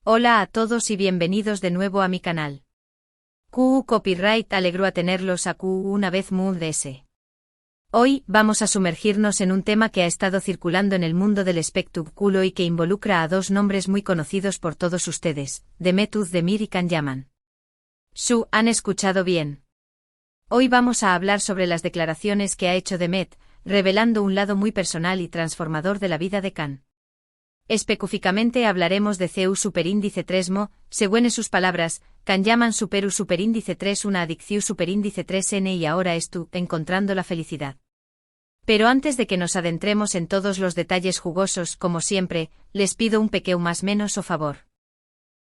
Hola a todos y bienvenidos de nuevo a mi canal. QU Copyright alegró a tenerlos a QU una vez más. Hoy vamos a sumergirnos en un tema que ha estado circulando en el mundo del espectáculo y que involucra a dos nombres muy conocidos por todos ustedes, Demet Özdemir y Can Yaman. ¿Han escuchado bien? Hoy vamos a hablar sobre las declaraciones que ha hecho Demet, revelando un lado muy personal y transformador de la vida de Can. Específicamente hablaremos de CU superíndice 3 según sus palabras, Can Yaman superíndice 3 una adicción superíndice 3N y ahora encontrando la felicidad. Pero antes de que nos adentremos en todos los detalles jugosos, como siempre, les pido un pequeño más menos o favor.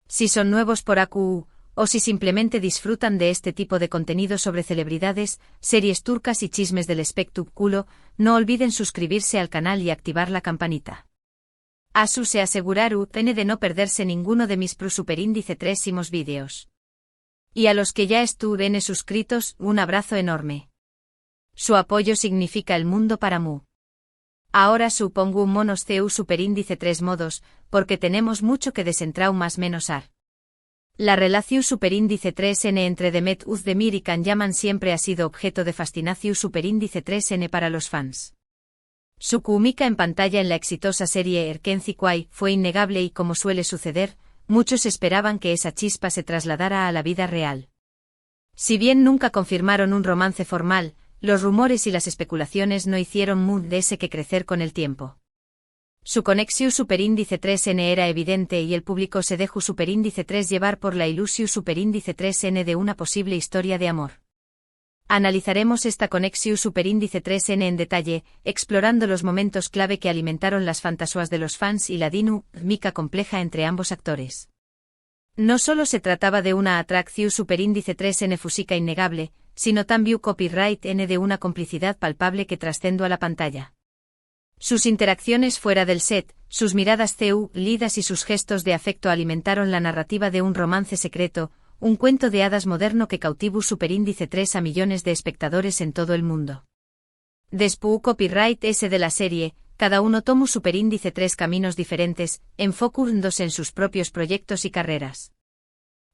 Si son nuevos por AQU, o si simplemente disfrutan de este tipo de contenido sobre celebridades, series turcas y chismes del espectáculo, no olviden suscribirse al canal y activar la campanita. Se aseguraron de no perderse ninguno de mis superíndice 3 vídeos. Y a los que ya estuvieron suscritos, un abrazo enorme. Su apoyo significa el mundo para mí. Ahora supongo un monos CU superíndice 3 modos, porque tenemos mucho que desentrar más menos ar. La relación superíndice 3N entre Demet Özdemir y Can Yaman siempre ha sido objeto de fascinación superíndice 3N para los fans. Su química en pantalla en la exitosa serie Erkenci Quay fue innegable y como suele suceder, muchos esperaban que esa chispa se trasladara a la vida real. Si bien nunca confirmaron un romance formal, los rumores y las especulaciones no hicieron más que crecer con el tiempo. Su conexión superíndice 3N era evidente y el público se dejó superíndice 3 llevar por la ilusión superíndice 3N de una posible historia de amor. Analizaremos esta conexión superíndice 3N en detalle, explorando los momentos clave que alimentaron las fantasías de los fans y la dinámica compleja entre ambos actores. No solo se trataba de una atracción superíndice 3N física innegable, sino también copyright N de una complicidad palpable que trascendió a la pantalla. Sus interacciones fuera del set, sus miradas lidas y sus gestos de afecto alimentaron la narrativa de un romance secreto, un cuento de hadas moderno que cautivó superíndice 3 a millones de espectadores en todo el mundo. Después copyright S de la serie, cada uno tomó superíndice 3 caminos diferentes, enfocándose en sus propios proyectos y carreras.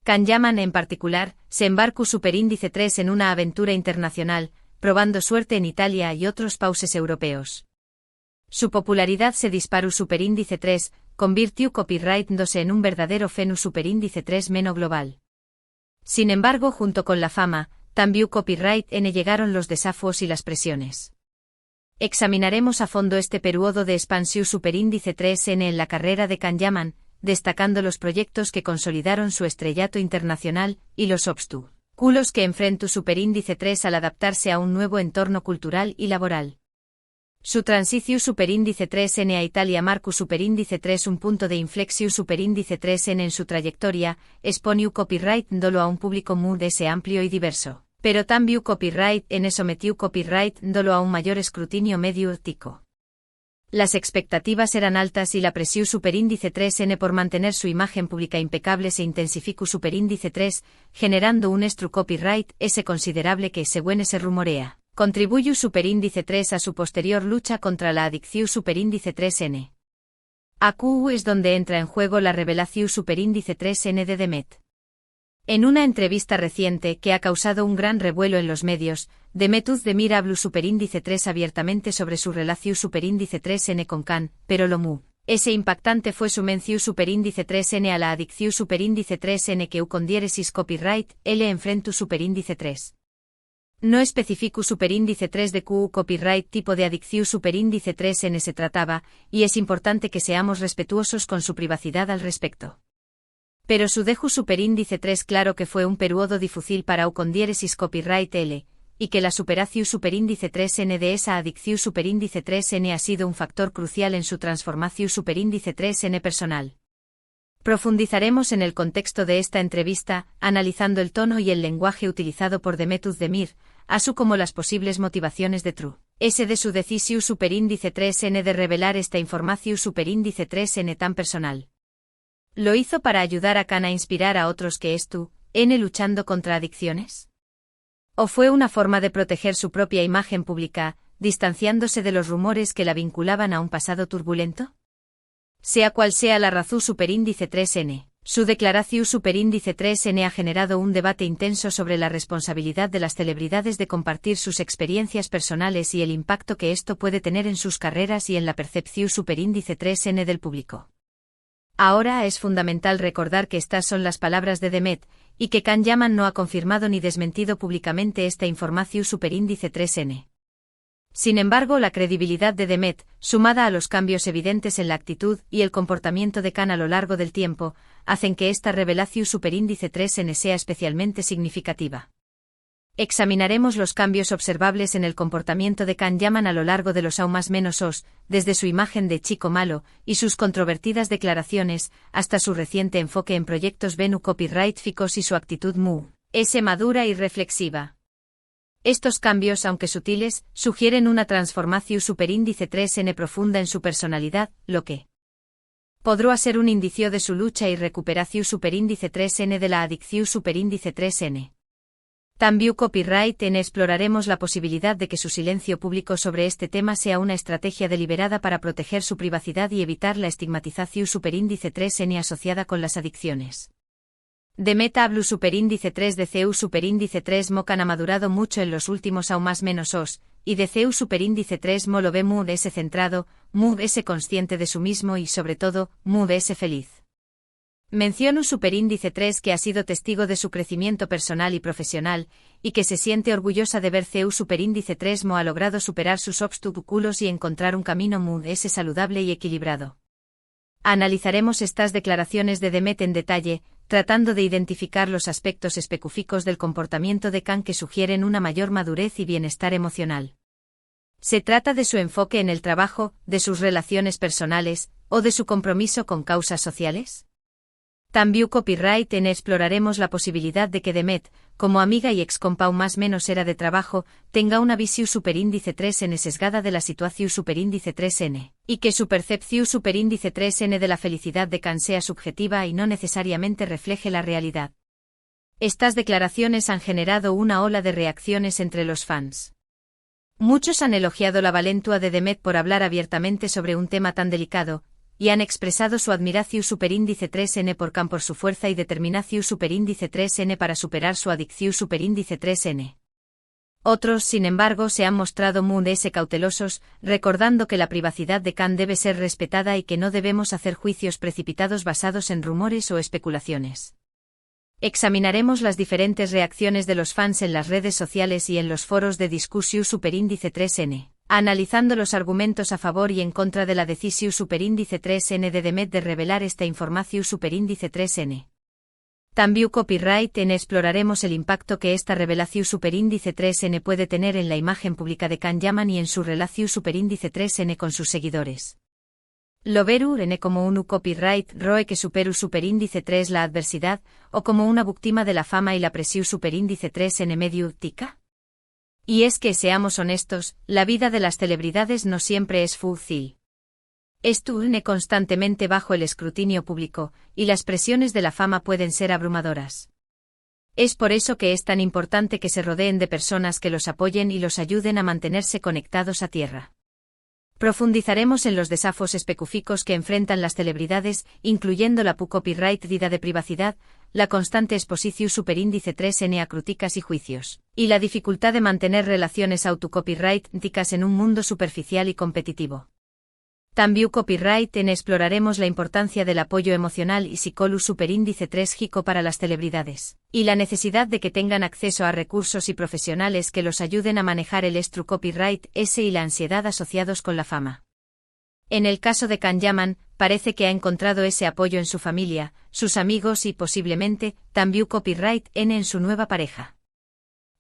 Can Yaman en particular, se embarcó superíndice 3 en una aventura internacional, probando suerte en Italia y otros países europeos. Su popularidad se disparó superíndice 3, convirtió copyright 2 en un verdadero fenómeno superíndice 3 meno global. Sin embargo, junto con la fama, también copyright N llegaron los desafíos y las presiones. Examinaremos a fondo este periodo de expansión superíndice 3N en la carrera de Can Yaman, destacando los proyectos que consolidaron su estrellato internacional y los obstáculos que enfrentó superíndice 3 al adaptarse a un nuevo entorno cultural y laboral. Su transición superíndice 3N a Italia marcó superíndice 3 un punto de inflexión superíndice 3N en su trayectoria, exponió copyright dolo a un público muy amplio y diverso, pero también copyright N sometió copyright dolo a un mayor escrutinio mediático. Las expectativas eran altas y la presión superíndice 3N por mantener su imagen pública impecable se intensificó superíndice 3, generando un copyright S considerable que, según se rumorea, contribuyó superíndice 3 a su posterior lucha contra la adicción superíndice 3N. AQU es donde entra en juego la revelación superíndice 3N de Demet. En una entrevista reciente que ha causado un gran revuelo en los medios, Demet Özdemir habló superíndice 3 abiertamente sobre su relación superíndice 3N con Can, pero lo ese impactante fue su mención superíndice 3N a la adicción superíndice 3N que con diéresis copyright L enfrentó superíndice 3. No especificó superíndice 3 de QU copyright tipo de adicción superíndice 3N se trataba, y es importante que seamos respetuosos con su privacidad al respecto. Pero su dejo superíndice 3 claro que fue un periodo difícil para U con diéresis copyright L, y que la superación superíndice 3N de esa adicción superíndice 3N ha sido un factor crucial en su transformación superíndice 3N personal. Profundizaremos en el contexto de esta entrevista, analizando el tono y el lenguaje utilizado por Demet Özdemir, así como las posibles motivaciones de S de su decisión superíndice 3N de revelar esta información superíndice 3N tan personal. ¿Lo hizo para ayudar a Can a inspirar a otros que N luchando contra adicciones? ¿O fue una forma de proteger su propia imagen pública, distanciándose de los rumores que la vinculaban a un pasado turbulento? Sea cual sea la razón superíndice 3N, Su declaración superíndice 3N ha generado un debate intenso sobre la responsabilidad de las celebridades de compartir sus experiencias personales y el impacto que esto puede tener en sus carreras y en la percepción superíndice 3N del público. Ahora es fundamental recordar que estas son las palabras de Demet, y que Can Yaman no ha confirmado ni desmentido públicamente esta información superíndice 3N. Sin embargo, la credibilidad de Demet, sumada a los cambios evidentes en la actitud y el comportamiento de Can a lo largo del tiempo, hacen que esta revelación superíndice 3N sea especialmente significativa. Examinaremos los cambios observables en el comportamiento de Can Yaman a lo largo de los aún más menos os, desde su imagen de chico malo y sus controvertidas declaraciones, hasta su reciente enfoque en proyectos Venu copyright-ficos y su actitud madura y reflexiva. Estos cambios, aunque sutiles, sugieren una transformación superíndice 3N profunda en su personalidad, lo que podrá ser un indicio de su lucha y recuperación superíndice 3N de la adicción superíndice 3N. También copyright-N exploraremos la posibilidad de que su silencio público sobre este tema sea una estrategia deliberada para proteger su privacidad y evitar la estigmatización superíndice 3N asociada con las adicciones. Demet hablu superíndice 3 de CEU superíndice 3 Mocan ha madurado mucho en los últimos aún más menos os, y de CEU superíndice 3 Mo lo ve mood S centrado, mood S consciente de su mismo y sobre todo, mood S feliz. Menciono superíndice 3 que ha sido testigo de su crecimiento personal y profesional, y que se siente orgullosa de ver CEU superíndice 3 Mo ha logrado superar sus obstáculos y encontrar un camino mood S saludable y equilibrado. Analizaremos estas declaraciones de Demet en detalle, tratando de identificar los aspectos específicos del comportamiento de Can que sugieren una mayor madurez y bienestar emocional. ¿Se trata de su enfoque en el trabajo, de sus relaciones personales, o de su compromiso con causas sociales? También copyright-N exploraremos la posibilidad de que Demet, como amiga y ex-compa más menos era de trabajo, tenga una visión superíndice 3N sesgada de la situación superíndice 3N, y que su percepción superíndice 3N de la felicidad de Can sea subjetiva y no necesariamente refleje la realidad. Estas declaraciones han generado una ola de reacciones entre los fans. Muchos han elogiado la valentua de Demet por hablar abiertamente sobre un tema tan delicado, y han expresado su admiración superíndice 3N por Can por su fuerza y determinación superíndice 3N para superar su adicción superíndice 3N. Otros, sin embargo, se han mostrado muy cautelosos, recordando que la privacidad de Can debe ser respetada y que no debemos hacer juicios precipitados basados en rumores o especulaciones. Examinaremos las diferentes reacciones de los fans en las redes sociales y en los foros de discusión superíndice 3N. Analizando los argumentos a favor y en contra de la decisión superíndice 3N de Demet de revelar esta información superíndice 3N. También copyright-N exploraremos el impacto que esta revelación superíndice 3N puede tener en la imagen pública de Can Yaman y en su relación superíndice 3N con sus seguidores. Lo veru N como un copyright roe que superu superíndice 3 la adversidad, o como una víctima de la fama y la presión superíndice 3N medio tica. Y es que, seamos honestos, la vida de las celebridades no siempre es fácil. Están constantemente bajo el escrutinio público, y las presiones de la fama pueden ser abrumadoras. Es por eso que es tan importante que se rodeen de personas que los apoyen y los ayuden a mantenerse conectados a tierra. Profundizaremos en los desafíos específicos que enfrentan las celebridades, incluyendo la copyright vida de privacidad, la constante exposición superíndice 3N a críticas y juicios, y la dificultad de mantener relaciones autocopyright-ticas en un mundo superficial y competitivo. También copyright-N exploraremos la importancia del apoyo emocional y psicológico superíndice 3 GICO para las celebridades, y la necesidad de que tengan acceso a recursos y profesionales que los ayuden a manejar el copyright S y la ansiedad asociados con la fama. En el caso de Can Yaman, parece que ha encontrado ese apoyo en su familia, sus amigos y posiblemente, también copyright-N en su nueva pareja.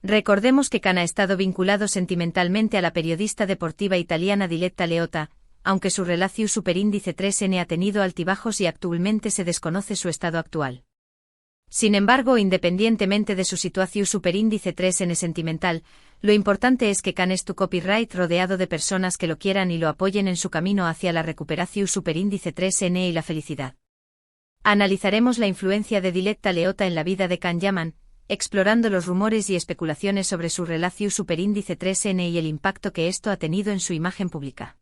Recordemos que Can ha estado vinculado sentimentalmente a la periodista deportiva italiana Diletta Leotta, aunque su relación superíndice 3N ha tenido altibajos y actualmente se desconoce su estado actual. Sin embargo, independientemente de su situación superíndice 3N sentimental, lo importante es que Can es tu copyright rodeado de personas que lo quieran y lo apoyen en su camino hacia la recuperación superíndice 3N y la felicidad. Analizaremos la influencia de Diletta Leotta en la vida de Can Yaman, explorando los rumores y especulaciones sobre su relación superíndice 3N y el impacto que esto ha tenido en su imagen pública.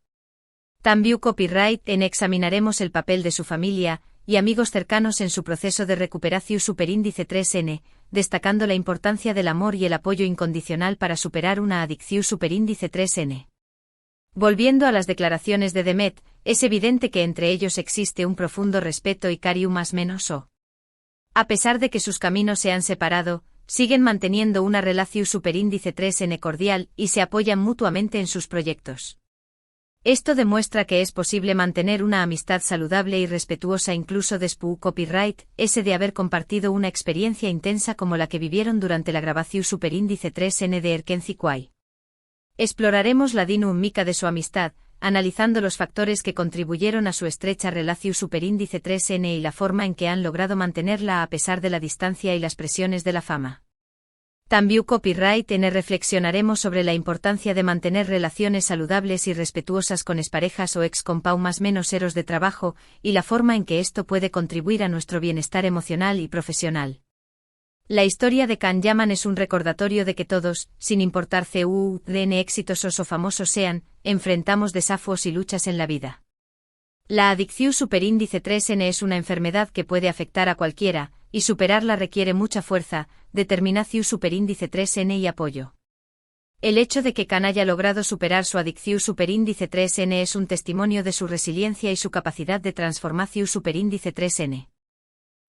También copyright-N examinaremos el papel de su familia, y amigos cercanos en su proceso de recuperación superíndice 3N, destacando la importancia del amor y el apoyo incondicional para superar una adicción superíndice 3N. Volviendo a las declaraciones de Demet, es evidente que entre ellos existe un profundo respeto y cariño más menos o. A pesar de que sus caminos se han separado, siguen manteniendo una relación superíndice 3N cordial y se apoyan mutuamente en sus proyectos. Esto demuestra que es posible mantener una amistad saludable y respetuosa incluso después copyright ese de haber compartido una experiencia intensa como la que vivieron durante la grabación superíndice 3N de Erkenzikwai. Exploraremos la dinámica de su amistad, analizando los factores que contribuyeron a su estrecha relación superíndice 3N y la forma en que han logrado mantenerla a pesar de la distancia y las presiones de la fama. También copyright reflexionaremos sobre la importancia de mantener relaciones saludables y respetuosas con exparejas o ex-compañeros menos eros de trabajo, y la forma en que esto puede contribuir a nuestro bienestar emocional y profesional. La historia de Can Yaman es un recordatorio de que todos, sin importar de exitosos o famosos sean, enfrentamos desafíos y luchas en la vida. La adicción superíndice 3N es una enfermedad que puede afectar a cualquiera, y superarla requiere mucha fuerza, determinación superíndice 3N y apoyo. El hecho de que Can haya logrado superar su adicción superíndice 3N es un testimonio de su resiliencia y su capacidad de transformación superíndice 3N.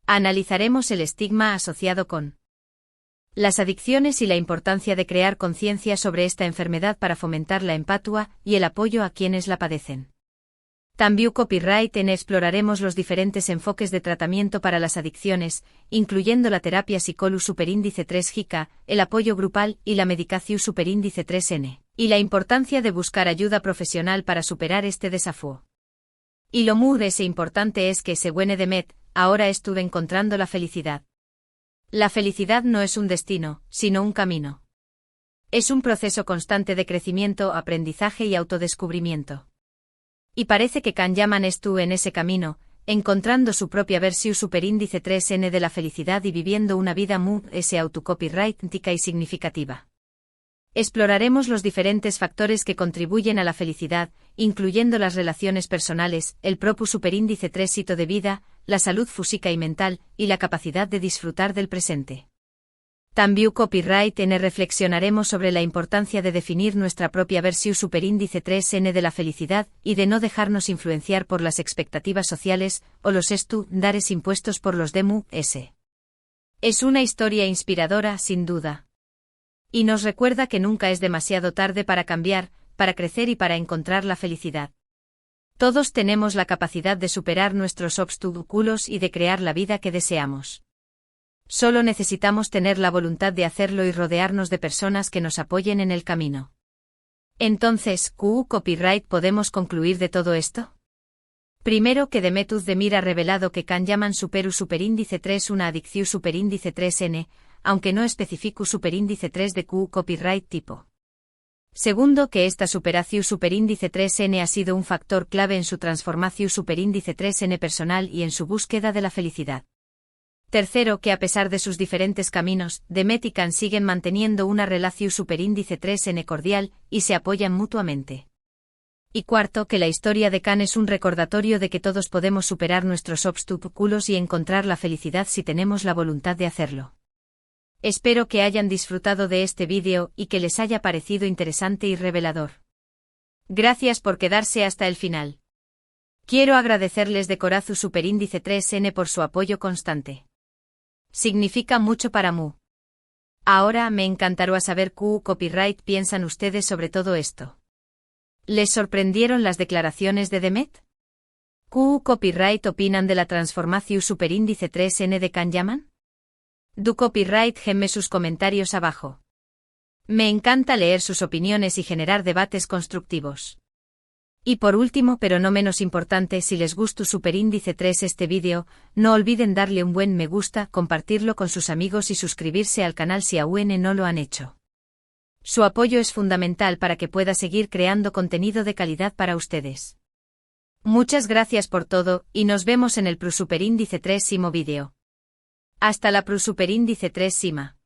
Analizaremos el estigma asociado con las adicciones y la importancia de crear conciencia sobre esta enfermedad para fomentar la empatía y el apoyo a quienes la padecen. También copyright exploraremos los diferentes enfoques de tratamiento para las adicciones, incluyendo la terapia psicológica superíndice 3-JICA, el apoyo grupal y la medicación superíndice 3N, y la importancia de buscar ayuda profesional para superar este desafío. Y lo muy importante es que según Demet, ahora estuve encontrando la felicidad. La felicidad no es un destino, sino un camino. Es un proceso constante de crecimiento, aprendizaje y autodescubrimiento. Y parece que Can Yaman estuvo en ese camino, encontrando su propia versión superíndice 3N de la felicidad y viviendo una vida muy autocopyrightica y significativa. Exploraremos los diferentes factores que contribuyen a la felicidad, incluyendo las relaciones personales, el propio superíndice 3 hito de vida, la salud física y mental, y la capacidad de disfrutar del presente. También copyright reflexionaremos sobre la importancia de definir nuestra propia versión superíndice 3N de la felicidad y de no dejarnos influenciar por las expectativas sociales o los estándares impuestos por los DMS. Es una historia inspiradora, sin duda. Y nos recuerda que nunca es demasiado tarde para cambiar, para crecer y para encontrar la felicidad. Todos tenemos la capacidad de superar nuestros obstáculos y de crear la vida que deseamos. Solo necesitamos tener la voluntad de hacerlo y rodearnos de personas que nos apoyen en el camino. Entonces, copyright ¿podemos concluir de todo esto? Primero que Demet Özdemir ha revelado que Can Yaman superó superíndice 3 una adicción superíndice 3N, aunque no especificó superíndice 3 de copyright tipo. Segundo que esta superación superíndice 3N ha sido un factor clave en su transformación superíndice 3N personal y en su búsqueda de la felicidad. Tercero que a pesar de sus diferentes caminos, Demet y Can siguen manteniendo una relación superíndice 3N cordial y se apoyan mutuamente. Y cuarto que la historia de Can es un recordatorio de que todos podemos superar nuestros obstáculos y encontrar la felicidad si tenemos la voluntad de hacerlo. Espero que hayan disfrutado de este vídeo y que les haya parecido interesante y revelador. Gracias por quedarse hasta el final. Quiero agradecerles de corazón superíndice 3N por su apoyo constante. Significa mucho para mí. Ahora me encantará saber qué copyright piensan ustedes sobre todo esto. ¿Les sorprendieron las declaraciones de Demet? ¿Qué copyright opinan de la transformación superíndice 3N de Can Yaman? Du copyright gemme sus comentarios abajo. Me encanta leer sus opiniones y generar debates constructivos. Y por último pero no menos importante, si les gustó superíndice 3 este vídeo, no olviden darle un buen me gusta, compartirlo con sus amigos y suscribirse al canal si aún no lo han hecho. Su apoyo es fundamental para que pueda seguir creando contenido de calidad para ustedes. Muchas gracias por todo, y nos vemos en el superíndice 3 vídeo. Hasta la superíndice 3 Sima.